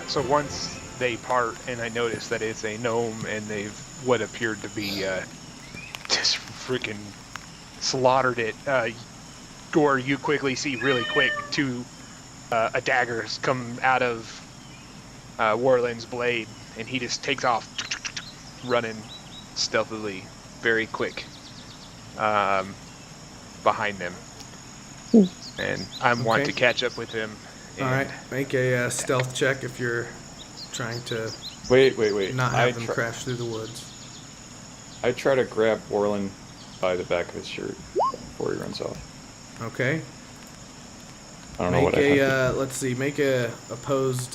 So once they part, and I notice that it's a gnome, and they've what appeared to be just freaking slaughtered it. Gore, you quickly see really quick a dagger come out of Warland's blade, and he just takes off, running stealthily, very quick, behind them. And I'm want to catch up with him. All right, make a stealth check if you're trying to Wait. not have them crash through the woods. I try to grab Warland by the back of his shirt before he runs off. Okay. I don't know what I have to... Let's see, make a opposed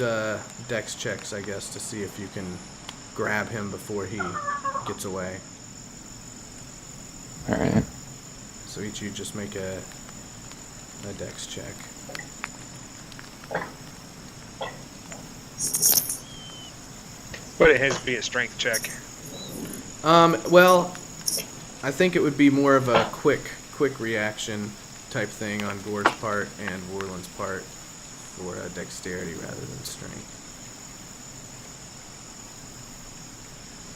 dex checks, I guess, to see if you can grab him before he gets away. Alright. So each of you just make a dex check. But it has to be a strength check. Well, I think it would be more of a quick reaction type thing on Gore's part and Warland's part for dexterity rather than strength.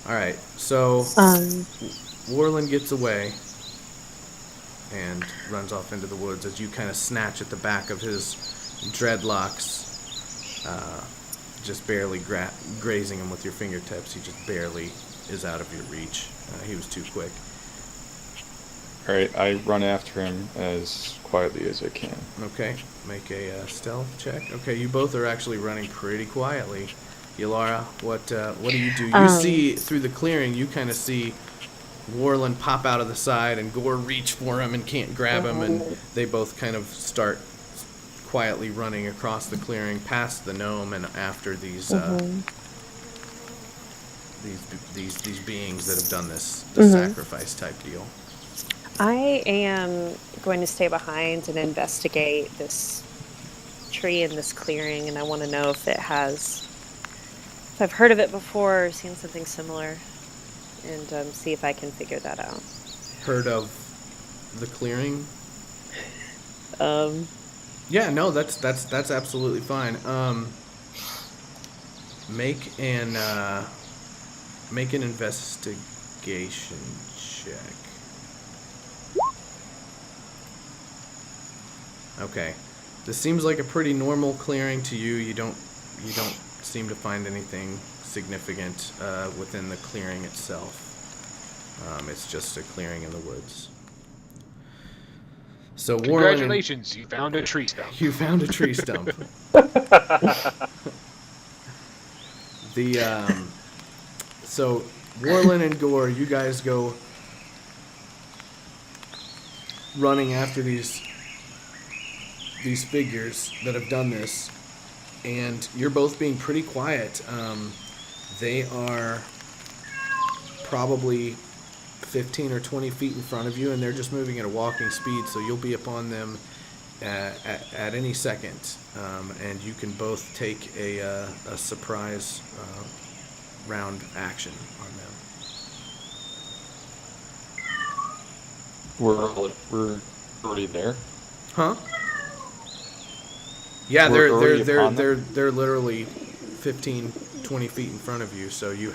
Alright, so Warland gets away and runs off into the woods as you kind of snatch at the back of his dreadlocks, just barely grazing him with your fingertips. He just barely is out of your reach. He was too quick. Alright, I run after him as quietly as I can. Okay, make a stealth check. Okay, you both are actually running pretty quietly. Yalara, what do you do? You see through the clearing, you kind of see Warland pop out of the side and Gore reach for him and can't grab him, and they both kind of start quietly running across the clearing past the gnome and after these beings that have done this sacrifice type deal. I am going to stay behind and investigate this tree in this clearing, and I want to know if I've heard of it before or seen something similar, and see if I can figure that out. Heard of the clearing? Yeah, no, that's absolutely fine. Make an investigation check. Okay, this seems like a pretty normal clearing to you. You don't seem to find anything significant within the clearing itself. It's just a clearing in the woods. So congratulations, you found a tree stump. You found a tree stump. So Warland and Gore, you guys go running after these figures that have done this, and you're both being pretty quiet. They are probably 15 or 20 feet in front of you, and they're just moving at a walking speed, so you'll be upon them at any second, and you can both take a surprise round action on them. We're already there? Huh? Yeah, they're literally 15, 20 feet in front of you, so you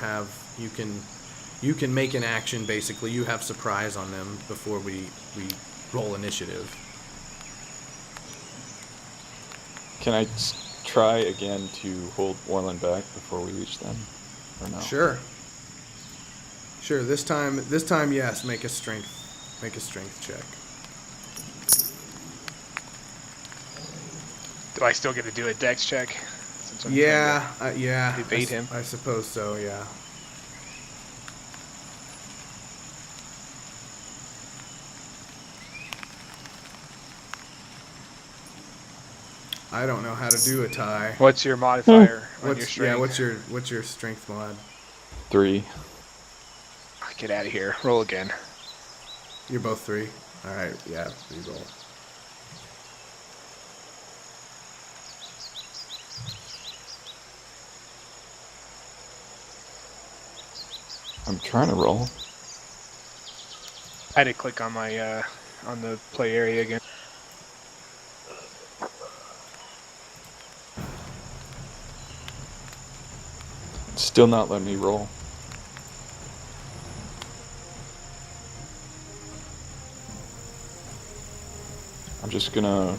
can make an action. Basically, you have surprise on them before we roll initiative. Can I try again to hold Warland back before we reach them, or no? Sure. This time, yes. Make a strength check. Do I still get to do a dex check? Yeah. Evade him. I suppose so. Yeah. I don't know how to do a tie. What's your modifier on your strength? Yeah, what's your strength mod? 3. Get out of here. Roll again. You're both 3? Alright, yeah, re-roll. I'm trying to roll. I had to click on my on the play area again. Still not letting me roll. I'm just gonna...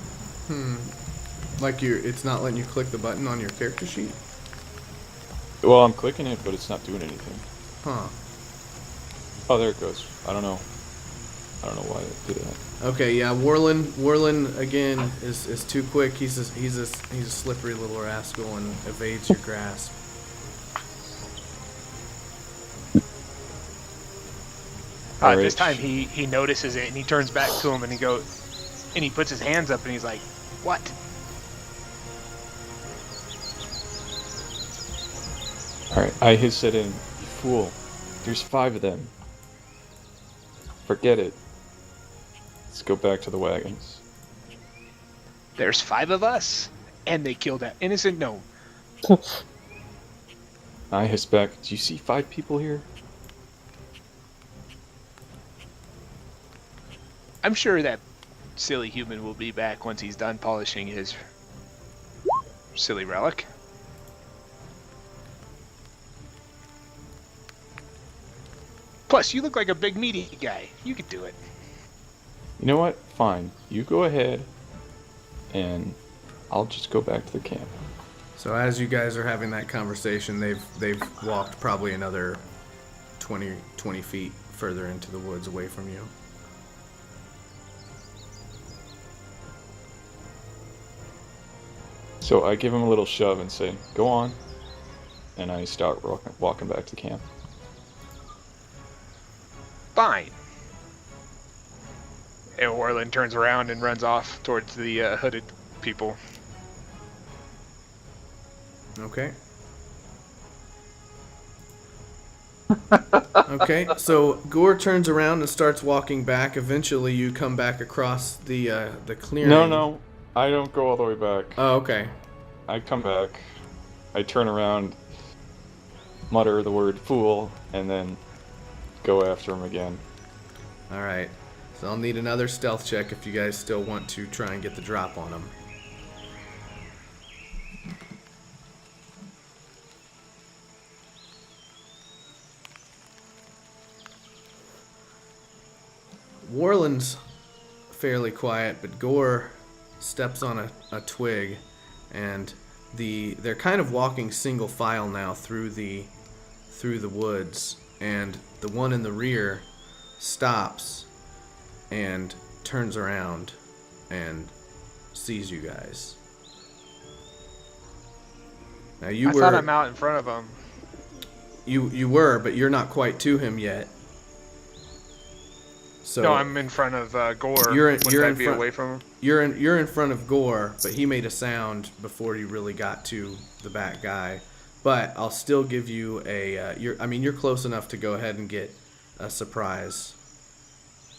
Like it's not letting you click the button on your character sheet? Well, I'm clicking it, but it's not doing anything. Huh. Oh, there it goes. I don't know why it did that. Okay, yeah, Warlin again is too quick. He's a slippery little rascal and evades your grasp. This time he notices it and he turns back to him and he puts his hands up and he's like, "What?" Alright, I hiss it in. You fool. There's 5 of them. Forget it. Let's go back to the wagons. There's 5 of us, and they killed that innocent gnome. I hiss back. Do you see 5 people here? I'm sure that silly human will be back once he's done polishing his silly relic. Plus, you look like a big meaty guy. You could do it. You know what? Fine. You go ahead, and I'll just go back to the camp. So as you guys are having that conversation, they've walked probably another 20 feet further into the woods away from you. So I give him a little shove and say, "Go on," and I start walking back to camp. Fine. And Orlin turns around and runs off towards the hooded people. Okay. Okay, so Gore turns around and starts walking back. Eventually, you come back across the clearing. No, I don't go all the way back. Oh, okay. I come back, I turn around, mutter the word "fool," and then go after him again. All right. So I'll need another stealth check if you guys still want to try and get the drop on him. Warland's fairly quiet, but Gore steps on a twig, and they're kind of walking single file now through the woods, and the one in the rear stops and turns around and sees you guys. Now I thought I'm out in front of him. You were, but you're not quite to him yet. So No, I'm in front of Gore. You're Wouldn't in that be front- away from him? You're in front of Gore, but he made a sound before you really got to the back guy. But I'll still give you a. You're close enough to go ahead and get a surprise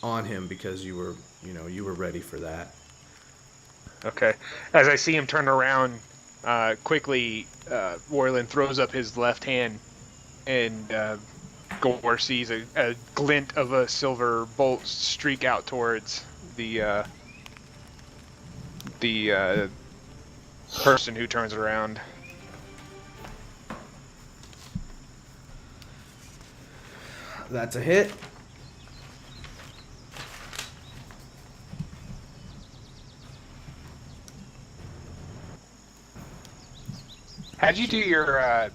on him because you were ready for that. Okay. As I see him turn around, quickly, Warlin throws up his left hand, and Gore sees a glint of a silver bolt streak out towards the person who turns around. That's a hit. How'd you do your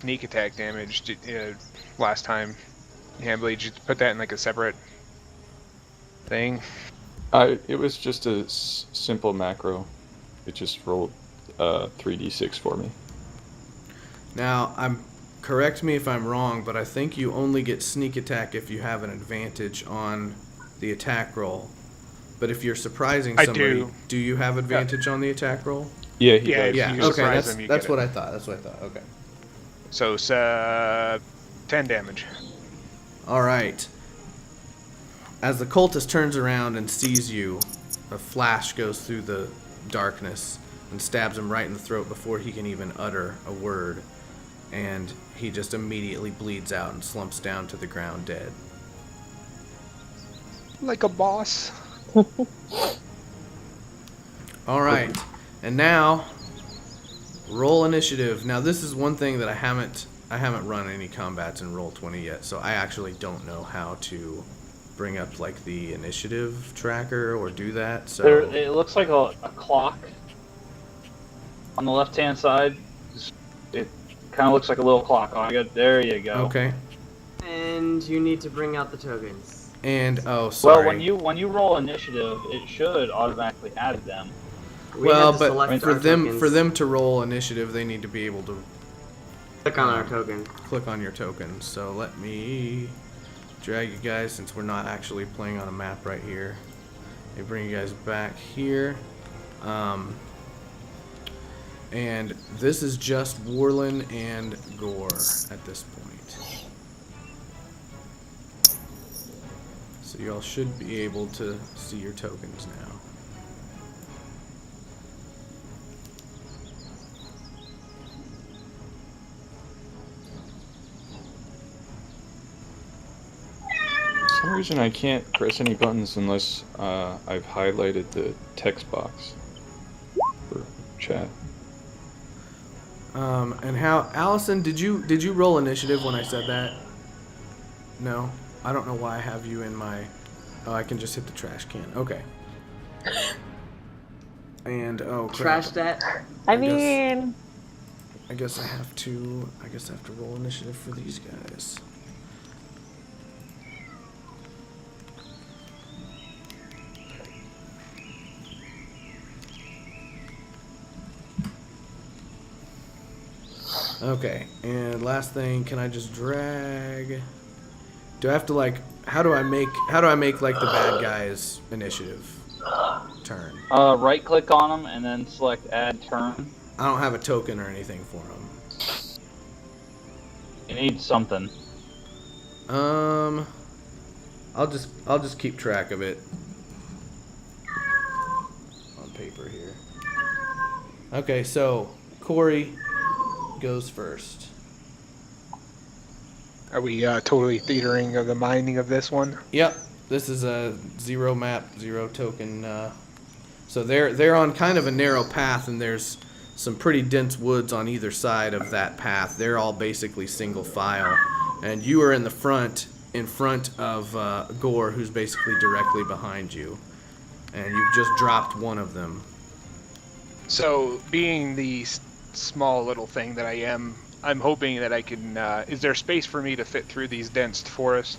sneak attack damage last time, Hambly? Did you put that in like a separate thing? It was just a simple macro. It just rolled 3d6 for me. Now, correct me if I'm wrong, but I think you only get sneak attack if you have an advantage on the attack roll. But if you're surprising somebody, do you have advantage on the attack roll? Yeah, he Yeah, does. yeah. Yeah, you okay, surprise him, you that's get what it. I thought. That's what I thought. Okay. So, 10 damage. All right. As the cultist turns around and sees you, a flash goes through the darkness and stabs him right in the throat before he can even utter a word. And he just immediately bleeds out and slumps down to the ground dead. Like a boss. All right. And now, Roll initiative. Now this is one thing that I haven't run any combats in Roll20 yet, so I actually don't know how to bring up like the initiative tracker or do that. So It looks like a clock on the left-hand side. It kind of looks like a little clock on it. There you go. okay. And you need to bring out the tokens. And oh, sorry. Well, when you roll initiative, it should automatically add them. Well, have to but select for our them tokens. to roll initiative, they need to be able to Click on our token. click on your tokens. So let me drag you guys, since we're not actually playing on a map right here. They bring you guys back here. And this is just Warlin and Gore at this point. So y'all should be able to see your tokens now. For some reason I can't press any buttons unless I've highlighted the text box for chat. And how, Allison, did you roll initiative when I said that? No? I don't know why I have you in my... Oh, I can just hit the trash can. Okay. And, oh, crap. Trash that. I guess- mean, I guess I have to roll initiative for these guys. Okay, and last thing, can I just drag? Do I have to like? How do I make like the bad guys initiative turn? Right click on them and then select add turn. I don't have a token or anything for them. You need something. I'll just keep track of it on paper here. Okay, so Corey goes first. Are we totally theatering of the mining of this one? Yep, this is a 0 map, 0 token. So they're on kind of a narrow path, and there's some pretty dense woods on either side of that path. They're all basically single file, and you are in the front, in front of Gore, who's basically directly behind you, and you've just dropped one of them. So, being the small little thing that I am, I'm hoping that I can... is there space for me to fit through these dense forests?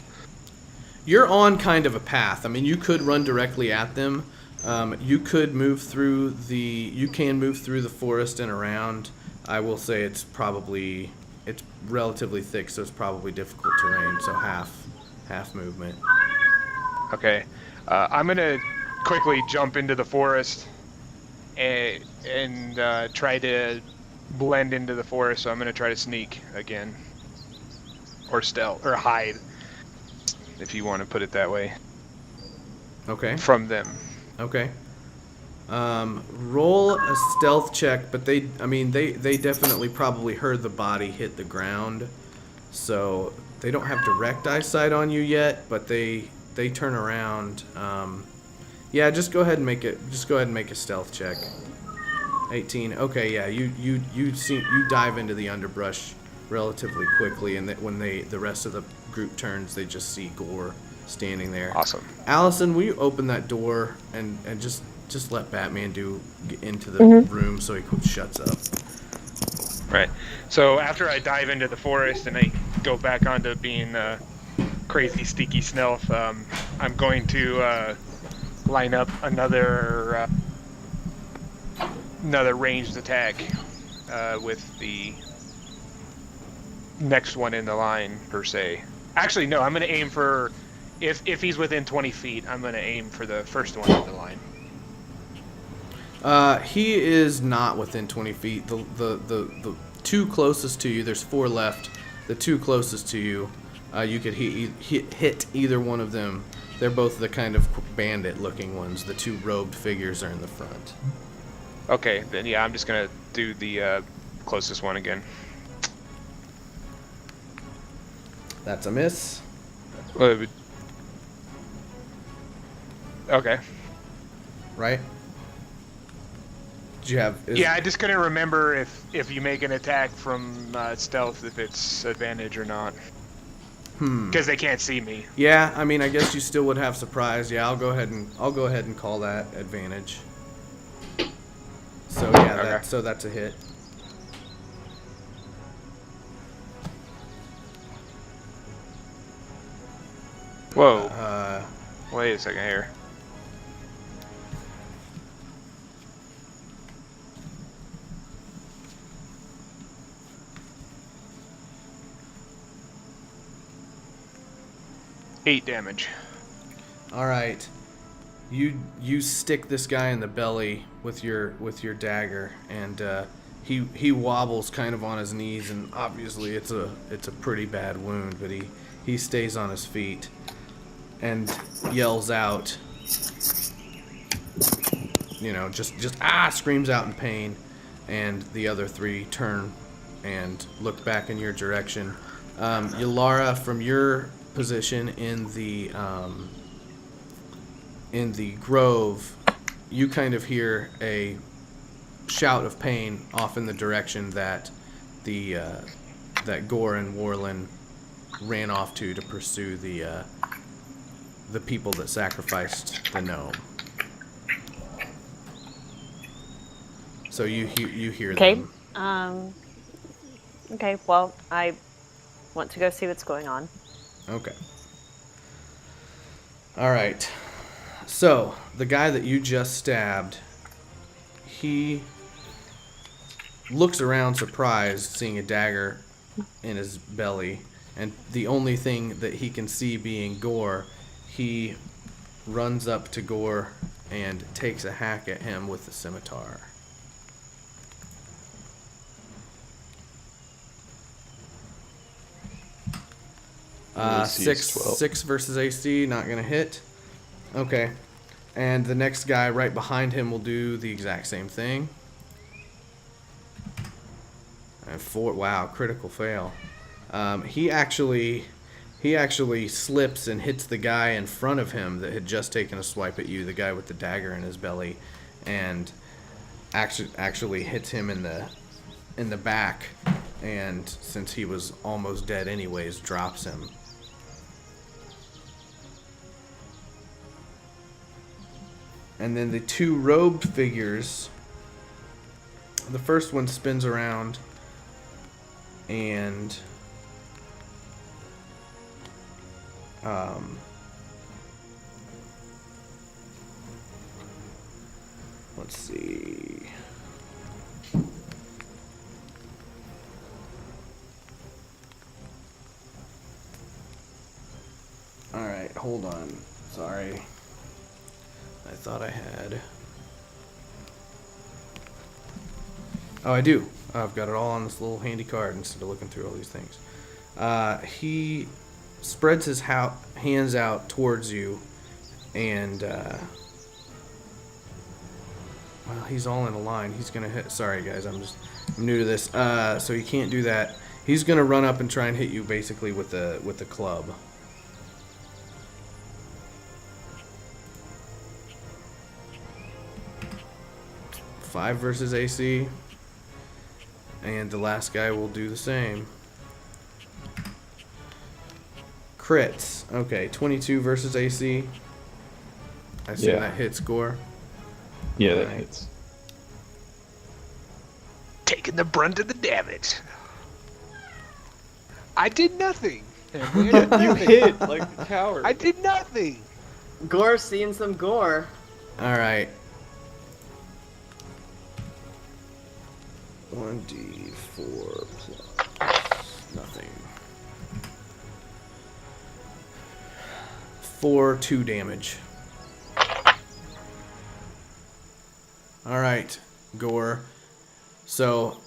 You're on kind of a path. I mean, you could run directly at them. You could move through the... You can move through the forest and around. I will say it's relatively thick, so it's probably difficult terrain. So half movement. Okay. I'm going to quickly jump into the forest and try to blend into the forest. So I'm going to try to sneak again. Or stealth. Or hide. If you want to put it that way. Okay. From them. Okay. Roll a stealth check, but they definitely probably heard the body hit the ground, so they don't have direct eyesight on you yet, but they turn around. Yeah, just go ahead and make it. Just go ahead and make a stealth check. 18. Okay, yeah, you dive into the underbrush relatively quickly, and that when the rest of the group turns, they just see Gore standing there. Awesome. Allison, will you open that door and just let Batman get into the room so he shuts up? Right. So after I dive into the forest and I go back onto being crazy sneaky stealth, I'm going to line up another ranged attack with the next one in the line, per se. Actually, no, I'm going to aim for... If he's within 20 feet, I'm going to aim for the first one in the line. He is not within 20 feet. The two closest to you, there's 4 left. The 2 closest to you, you could hit either one of them. They're both the kind of bandit-looking ones. The 2 robed figures are in the front. Okay, then yeah, I'm just going to do the closest one again. That's a miss. Okay. Right? Do you have? Yeah, I just couldn't remember if you make an attack from stealth, if it's advantage or not. Because they can't see me. Yeah, I mean, I guess you still would have surprise. Yeah, I'll go ahead and call that advantage. So yeah, Okay. that's a hit. Whoa. Wait a second here. Eight damage. All right, you stick this guy in the belly with your dagger, and he wobbles kind of on his knees, and obviously it's a pretty bad wound, but he stays on his feet and yells out, just screams out in pain, and the other three turn and look back in your direction. Yalara, from your position in the grove, you kind of hear a shout of pain off in the direction that that Gore and Warlin ran off to pursue the people that sacrificed the gnome. So you hear them. Okay, well, I want to go see what's going on. Okay. All right. So, the guy that you just stabbed, he looks around surprised seeing a dagger in his belly, and the only thing that he can see being Gore, he runs up to Gore and takes a hack at him with the scimitar. Six versus AC, not gonna hit. Okay, and the next guy right behind him will do the exact same thing. And 4, wow, critical fail. He actually slips and hits the guy in front of him that had just taken a swipe at you, the guy with the dagger in his belly, and actually hits him in the back, and since he was almost dead anyways, drops him. And then the two robed figures, the first one spins around and let's see. All right, hold on. Sorry. I thought I had. Oh, I do. I've got it all on this little handy card instead of looking through all these things. He spreads his hands out towards you, and well, he's all in a line. He's gonna hit. Sorry, guys, I'm new to this. So he can't do that. He's gonna run up and try and hit you basically with the club. 5 versus AC, and the last guy will do the same. Crits. Okay, 22 versus AC. I assume that hits Gore. Yeah, that hits. Taking the brunt of the damage. I did nothing. You hit like a coward. I did nothing. Gore seeing some gore. All right. 1d4 plus nothing. 2 damage. All right, Gore. So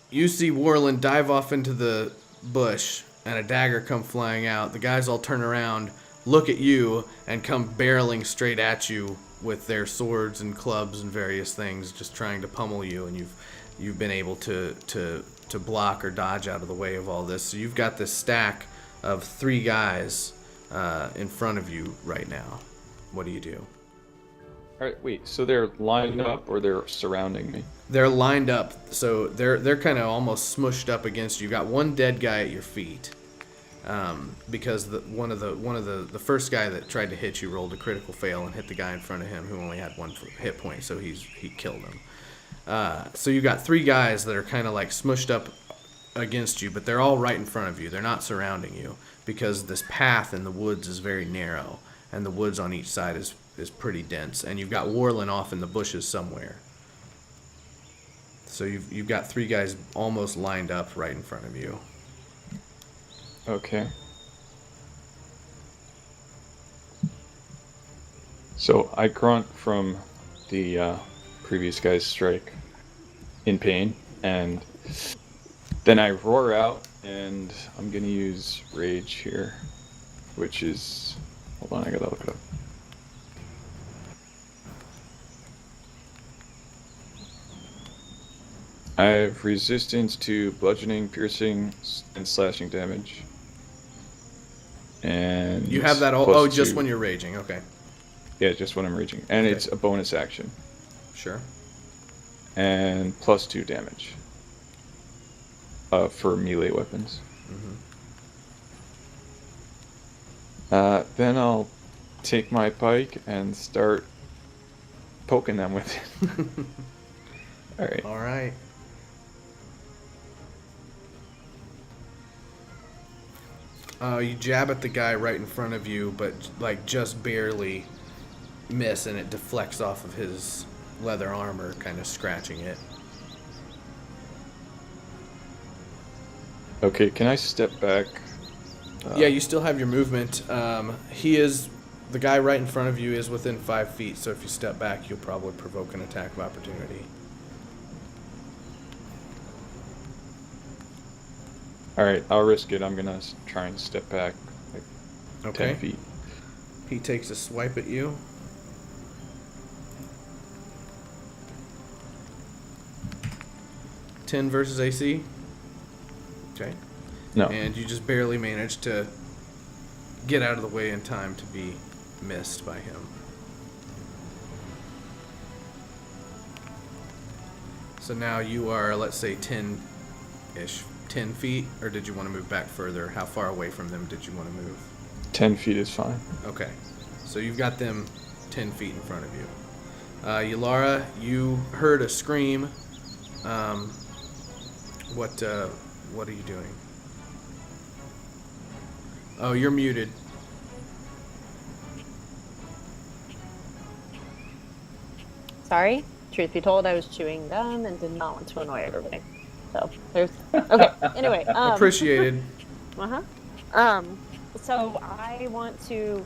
you see Warland dive off into the bush and a dagger come flying out. The guys all turn around, look at you, and come barreling straight at you with their swords and clubs and various things, just trying to pummel you, and you've been able to block or dodge out of the way of all this. So you've got this stack of 3 guys in front of you right now. What do you do? All right, wait. So they're lined up or they're surrounding me? They're lined up, so they're kind of almost smushed up against you. You got one dead guy at your feet, because one of the first guy that tried to hit you rolled a critical fail and hit the guy in front of him who only had one hit point, so he killed him. So you got 3 guys that are kind of like smushed up against you, but they're all right in front of you. They're not surrounding you because this path in the woods is very narrow, and the woods on each side is pretty dense, and you've got Warlin off in the bushes somewhere. So you've got 3 guys almost lined up right in front of you. Okay. So I grunt from the previous guy's strike in pain, and then I roar out, and I'm gonna use rage here, which is, hold on, I gotta look it up. I have resistance to bludgeoning, piercing, and slashing damage. And You have that all. plus Oh, just 2. when you're raging. Okay, Yeah, just when I'm raging. And Okay. it's a bonus action. sure. And plus 2 damage. For melee weapons. Then I'll take my pike and start poking them with it. Alright. All right. You jab at the guy right in front of you, but like just barely miss, and it deflects off of his leather armor, kind of scratching it. Okay, can I step back? Yeah, you still have your movement. The guy right in front of you is within 5 feet, so if you step back, you'll probably provoke an attack of opportunity. Alright, I'll risk it. I'm gonna try and step back like Okay. 10 feet. He takes a swipe at you. (10 versus AC. Okay. No. And you just barely manage to get out of the way in time to be missed by him. So now you are, let's say, 10-ish, 10 feet, or did you want to move back further? How far away from them did you want to move? 10 feet is fine. Okay. So you've got them 10 feet in front of you. Yulara, you heard a scream. What are you doing? Oh, you're muted. Sorry. Truth be told, I was chewing gum and did not want to annoy everybody. So there's okay. Anyway, Appreciated. So I want to,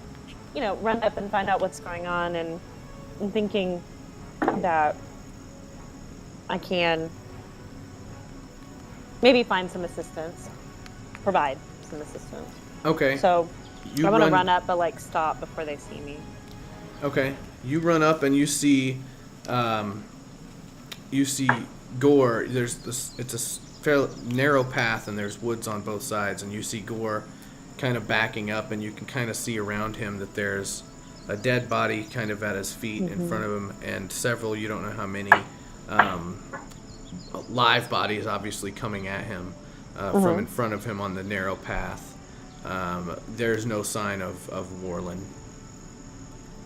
run up and find out what's going on, and I'm thinking that I can maybe find some assistance, provide some assistance. Okay. So You I want to run up, but stop before they see me. Okay. You run up and you see Gore. There's this. It's a fairly narrow path, and there's woods on both sides. And you see Gore kind of backing up, and you can kind of see around him that there's a dead body kind of at his feet in front of him, and several, you don't know how many, live bodies obviously coming at him from in front of him on the narrow path. There's no sign of Warlin.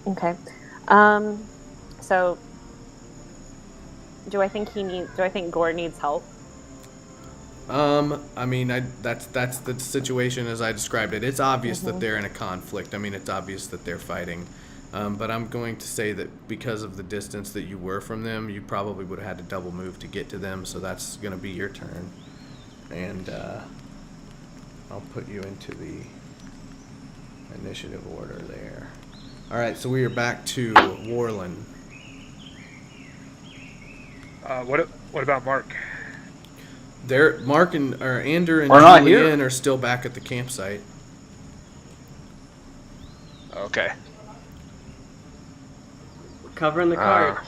Okay. So do I think Gore needs help? I mean, that's the situation as I described it. It's obvious that they're in a conflict. I mean, it's obvious that they're fighting. But I'm going to say that because of the distance that you were from them, you probably would have had to double move to get to them. So that's going to be your turn. And I'll put you into the initiative order there. All right, so we are back to Warlin. What about Mark? Mark and Ander and We're not Julian here. are still back at the campsite. Okay. Covering the cart.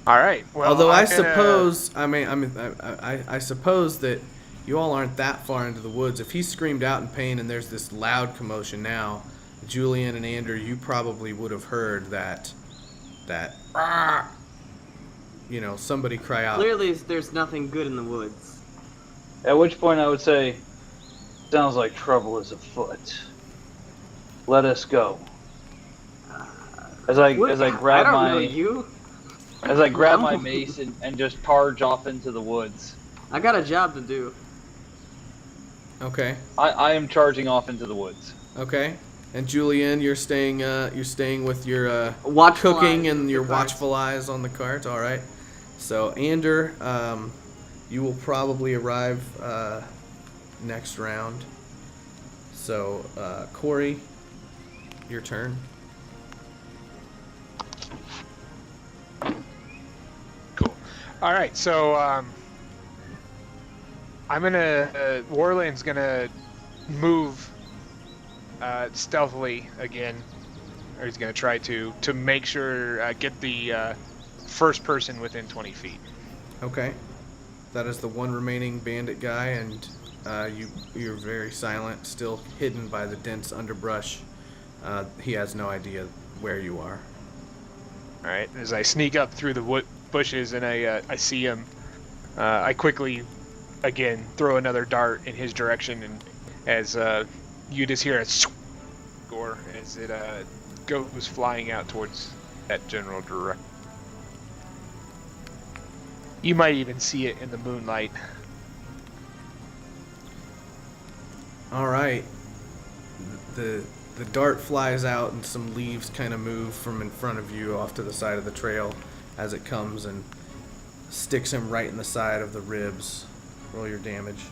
All right. Well, Although I I'm gonna- suppose, I suppose that you all aren't that far into the woods. If he screamed out in pain and there's this loud commotion now, Julian and Andrew, you probably would have heard that somebody cry out. Clearly, there's nothing good in the woods. At which point I would say, sounds like trouble is afoot. Let us go. As I grab I don't know you. As I grab No. my mace and just charge off into the woods. I got a job to do. Okay. I am charging off into the woods. Okay. And Julian, you're staying with your Watchful cooking eyes and with your the cards. watchful eyes on the cart. All right. So Ander, you will probably arrive next round. So Corey, your turn. Cool. All right, so I'm gonna Warland's gonna move stealthily again, or he's gonna try to make sure get the first person within 20 feet. Okay. That is the one remaining bandit guy, and you're very silent, still hidden by the dense underbrush. He has no idea where you are. All right, as I sneak up through the bushes and I see him, I quickly again throw another dart in his direction, and as you just hear a score as it goes flying out towards that general direction. You might even see it in the moonlight. All right. The dart flies out, and some leaves kind of move from in front of you off to the side of the trail as it comes and sticks him right in the side of the ribs. Roll your damage.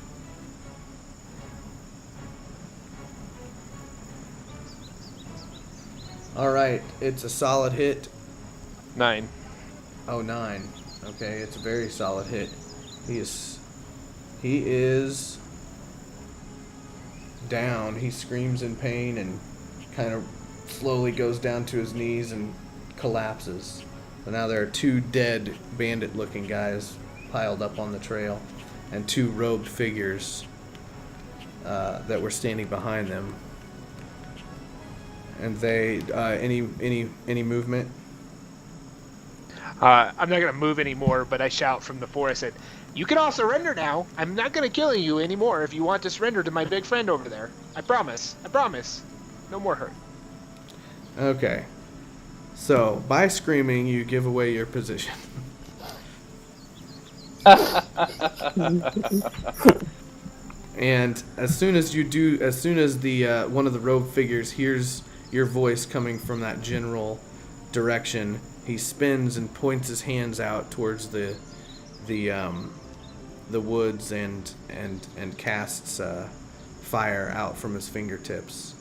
All right, it's a solid hit. 9. Oh, 9. Okay, it's a very solid hit. He is down. He screams in pain and kind of slowly goes down to his knees and collapses. So now there are 2 dead bandit-looking guys piled up on the trail, and 2 robed figures that were standing behind them. And they any movement? I'm not gonna move anymore, but I shout from the forest that you can all surrender now. I'm not gonna kill you anymore if you want to surrender to my big friend over there. I promise. I promise. No more hurt. Okay. So, by screaming, you give away your position. And as soon as the one of the robed figures hears your voice coming from that general direction, he spins and points his hands out towards the woods and casts fire out from his fingertips.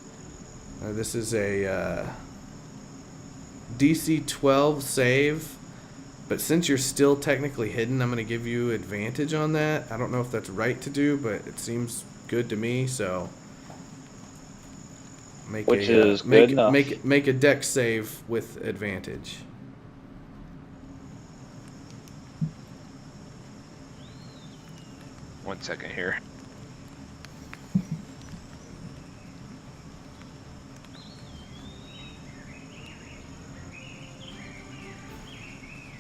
This is a DC 12 save, but since you're still technically hidden, I'm going to give you advantage on that. I don't know if that's right to do, but it seems good to me, so make a dex save with advantage. One second here.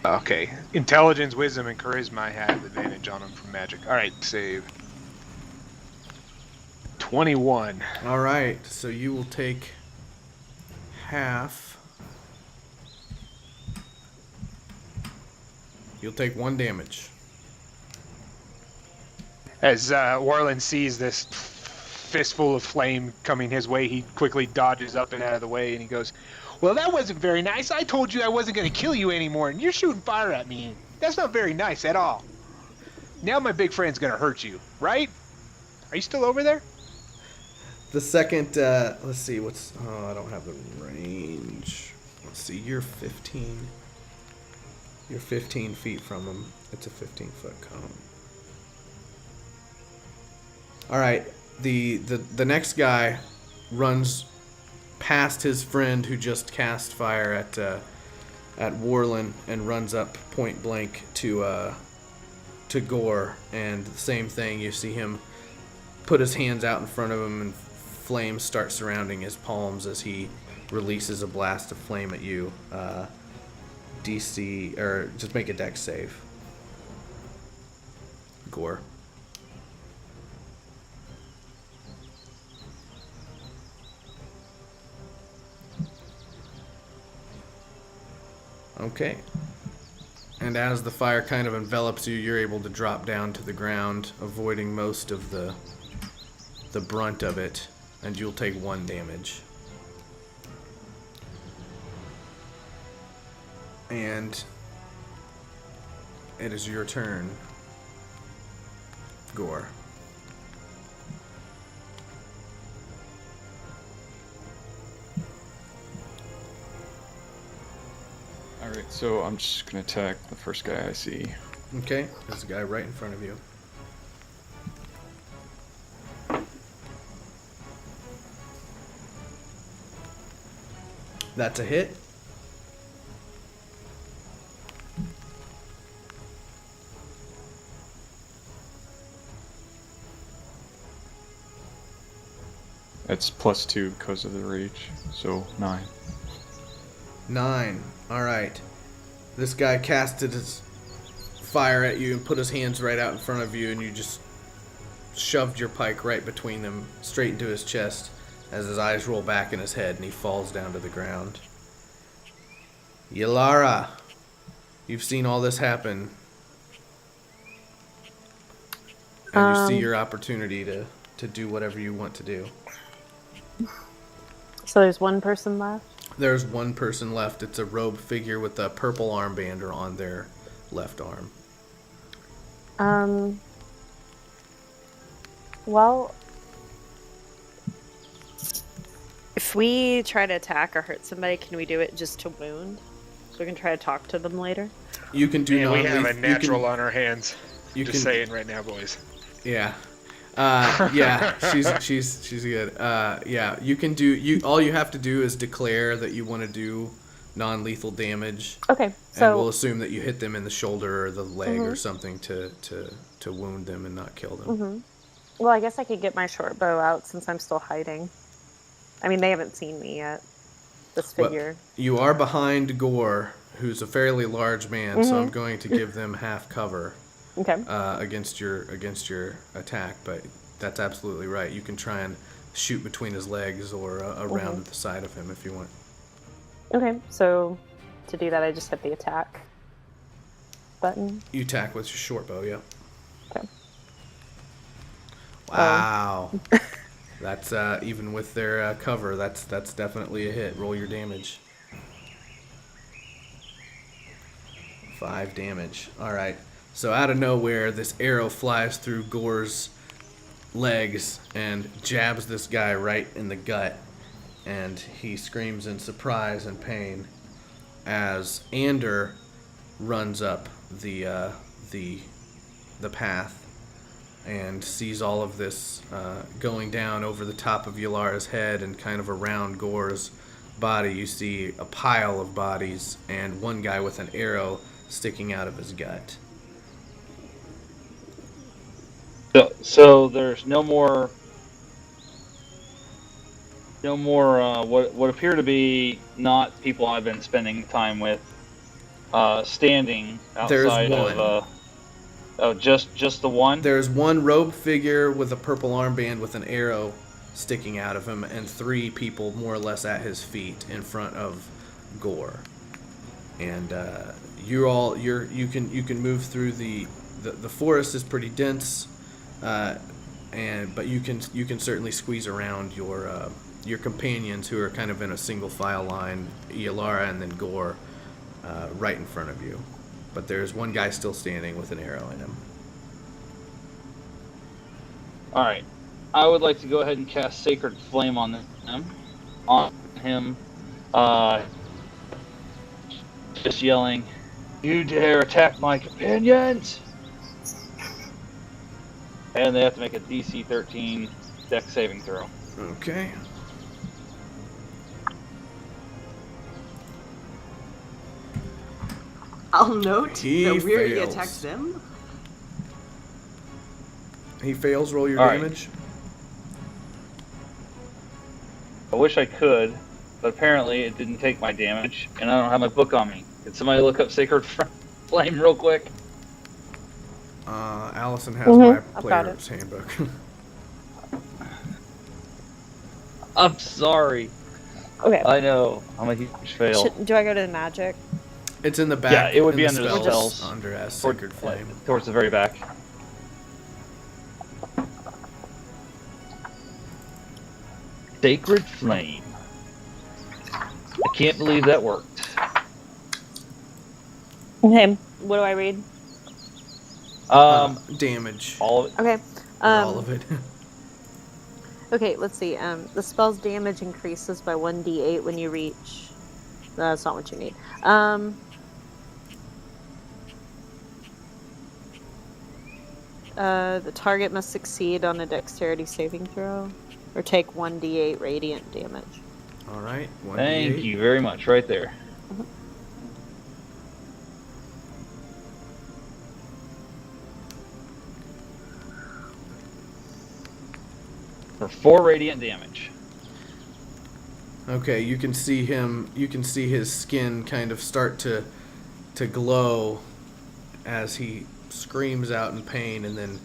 Okay. Intelligence, wisdom, and charisma I have advantage on them from magic. Alright, save. 21. All right, so you will take half. You'll take 1 damage. As Warland sees this fistful of flame coming his way, he quickly dodges up and out of the way, and he goes, "Well, that wasn't very nice. I told you I wasn't going to kill you anymore, and you're shooting fire at me. That's not very nice at all. Now my big friend's going to hurt you, right? Are you still over there?" The second, let's see, I don't have the range. Let's see, you're 15. You're 15 feet from him. It's a 15-foot cone. All right, the next guy runs past his friend who just cast fire at Warland and runs up point blank to Gore, and the same thing. You see him put his hands out in front of him and flames start surrounding his palms as he releases a blast of flame at you. DC, or just make a dex save. Gore. Okay. And as the fire kind of envelops you, you're able to drop down to the ground, avoiding most of the brunt of it, and you'll take 1 damage. And it is your turn, Gore. Alright, so I'm just gonna attack the first guy I see. Okay, there's a guy right in front of you. That's a hit. It's +2 because of the rage, so 9. 9. Alright. This guy casted his fire at you and put his hands right out in front of you, and you just shoved your pike right between them, straight into his chest, as his eyes roll back in his head and he falls down to the ground. Yalara, you've seen all this happen. And you see your opportunity to do whatever you want to do. So there's one person left? There's one person left. It's a robed figure with a purple armband on their left arm. Well, if we try to attack or hurt somebody, can we do it just to wound? So we can try to talk to them later? You can do Man, we have a non-lethal. natural on our hands. You Just can, saying right now, boys. Yeah. Yeah, she's good. Yeah, you can do all you have to do is declare that you want to do non-lethal damage. Okay, so and we'll assume that you hit them in the shoulder or the leg or something to wound them and not kill them. well, I guess I could get my short bow out since I'm still hiding. I mean, they haven't seen me yet. This figure. But you are behind Gore, who's a fairly large man, so I'm going to give them half cover. Okay. Against your attack, but that's absolutely right. You can try and shoot between his legs or around the side of him if you want. Okay, so to do that, I just hit the attack button. You attack with your short bow, yeah. Okay. Wow. That's even with their cover. That's definitely a hit. Roll your damage. 5 damage. All right. So out of nowhere, this arrow flies through Gore's legs and jabs this guy right in the gut, and he screams in surprise and pain as Ander runs up the path and sees all of this going down over the top of Yalara's head and kind of around Gore's body. You see a pile of bodies and one guy with an arrow sticking out of his gut. So there's no more what appear to be not people I've been spending time with standing outside There's one. of just the one. There's one robed figure with a purple armband with an arrow sticking out of him, and 3 people more or less at his feet in front of Gore. And you can move through the forest is pretty dense. But you can certainly squeeze around your companions who are kind of in a single file line, Yalara and then Gore, right in front of you. But there's one guy still standing with an arrow in him. All right, I would like to go ahead and cast Sacred Flame on him. Just yelling, "You dare attack my companions!" And they have to make a DC 13 Dex saving throw. Okay. I'll note He that we already fails. attacked them. He fails. Roll your All right. damage. I wish I could, but apparently it didn't take my damage, and I don't have my book on me. Can somebody look up Sacred Flame real quick? Allison has I've my got player's handbook. I'm sorry. Okay. I know. I'm a huge fail. Do I go to the magic? It's in the back. Yeah, it would in be the under the spells. Under as Sacred Flame. Towards the very back. Sacred Flame. I can't believe that worked. Okay. What do I read? Damage. All of it. Okay. Or all of it. Okay, let's see. The spell's damage increases by 1d8 when you reach. That's not what you need. The target must succeed on a dexterity saving throw, or take 1d8 radiant damage. All right. 1d8. Thank you very much. Right there. For 4 radiant damage. Okay, you can see him. You can see his skin kind of start to glow as he screams out in pain and then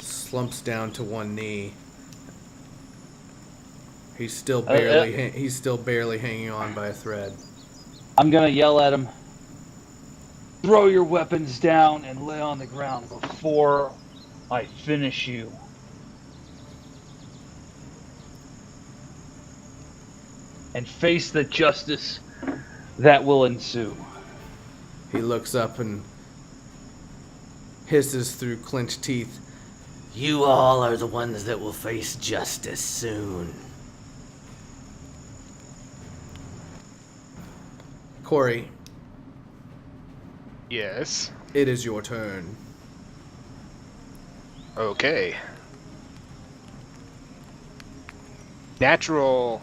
slumps down to one knee. He's still barely hanging on by a thread. I'm gonna yell at him. Throw your weapons down and lay on the ground before I finish you. And face the justice that will ensue. He looks up and hisses through clenched teeth. You all are the ones that will face justice soon. Corey, Yes. it is your turn. Okay. Natural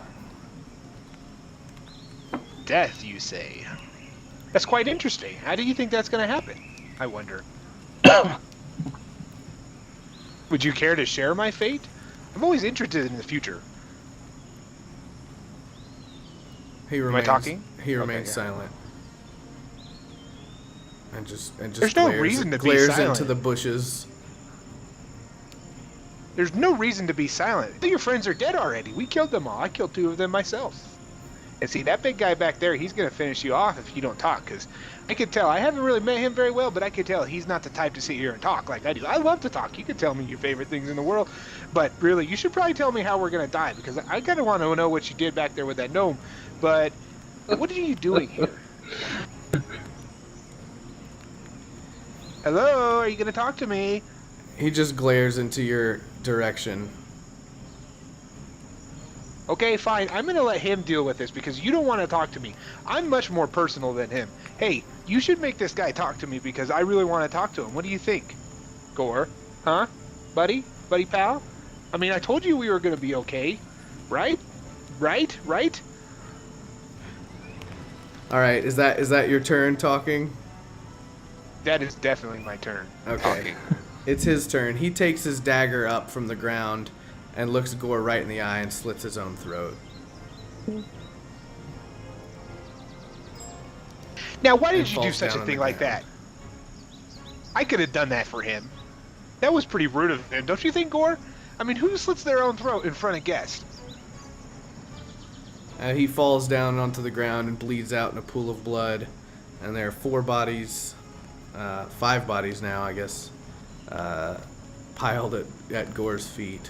death, you say? That's quite interesting. How do you think that's going to happen? I wonder. Would you care to share my fate? I'm always interested in the future. He remains, Am I talking? He remains yeah. silent. And just There's no reason to be glares silent. into the bushes. There's no reason to be silent. Your friends are dead already. We killed them all. I killed 2 of them myself. And see, that big guy back there, he's going to finish you off if you don't talk, because I could tell. I haven't really met him very well, but I could tell he's not the type to sit here and talk like I do. I love to talk. You can tell me your favorite things in the world, but really, you should probably tell me how we're going to die, because I kind of want to know what you did back there with that gnome, but what are you doing here? Hello? Are you going to talk to me? He just glares into your direction. Okay, fine. I'm going to let him deal with this because you don't want to talk to me. I'm much more personal than him. Hey, you should make this guy talk to me because I really want to talk to him. What do you think? Gore? Huh? Buddy? Buddy pal? I mean, I told you we were going to be okay. Right? Right? Right? All right, is that your turn talking? That is definitely my turn. Okay. Talking. It's his turn. He takes his dagger up from the ground and looks Gore right in the eye and slits his own throat. Now, why And did you do falls such down a on thing the like ground. that? I could have done that for him. That was pretty rude of him, don't you think, Gore? I mean, who slits their own throat in front of guests? He falls down onto the ground and bleeds out in a pool of blood. And there are 4 bodies, 5 bodies now, I guess, piled at Gore's feet.